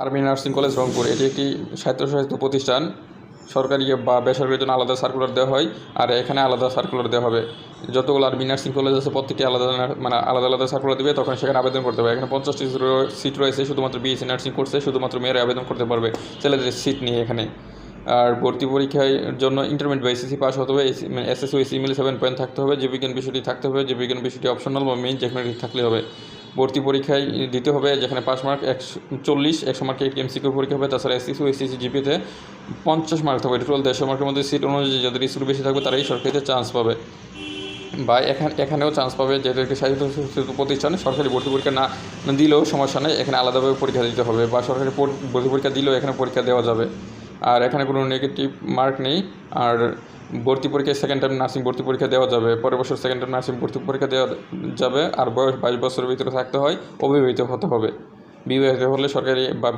Army nursing college Rangpur এটি একটি স্বায়ত্তশাসিত প্রতিষ্ঠান। সরকারি বা বেসরকারির জন্য আলাদা সার্কুলার দেওয়া হয়, আর এখানে আলাদা সার্কুলার দেওয়া হবে। যতগুলো আর্মি নার্সিং কলেজ আছে প্রত্যেকটি আলাদা আলাদা আলাদা সার্কুলার দেবে, তখন সেখানে আবেদন করতে হবে। এখানে 50টি সিট রয়েছে, শুধুমাত্র বিএসসি নার্সিং কোর্সে শুধুমাত্র মেয়েরা আবেদন করতে পারবে, ছেলেদের সিট নিয়ে এখানে। আর ভর্তি পরীক্ষার জন্য ইন্টারমিডিয়েট বা এসএসসি পাস হতে হবে, এসএসসি ও এসএসসি মিলে 7 পয়েন্ট থাকতে হবে, জীববিজ্ঞান বিষয়টি থাকতে হবে, জীববিজ্ঞান বিষয়টি অপশনাল বা মেইন যেখানে থাকলে হবে। ভর্তি পরীক্ষায় দিতে হবে, যেখানে পাস মার্ক 140 মার্কে একটি এমসিকিউ পরীক্ষা হবে। তাছাড়া এসএসসি ও এসএসসি জিপিতে 50 মার্ক থাকবে। টোটাল 150 মার্কের মধ্যে সিট অনুযায়ী যাদের স্কোর বেশি থাকবে তারাই সরকারিতে চান্স পাবে, বা এখানেও চান্স পাবে। যেহেতু একটি স্বায়ত্তশাসিত প্রতিষ্ঠানে সরকারি ভর্তি পরীক্ষা না দিলেও সমস্যা নেই, এখানে আলাদাভাবে পরীক্ষা দিতে হবে, বা সরকারি ভর্তি পরীক্ষা দিলেও এখানে পরীক্ষা দেওয়া যাবে। আর এখানে কোনো নেগেটিভ মার্ক নেই। আর ভর্তি পরীক্ষায় সেকেন্ড টাইম নার্সিং ভর্তি পরীক্ষা দেওয়া যাবে, পরের বছর সেকেন্ড টাইম নার্সিং ভর্তি পরীক্ষা দেওয়া যাবে। আর বয়স 22 বছরের ভিতরে থাকতে হয়, অবিবাহিত হতে হবে। বিবাহিত হলে সরকারি বা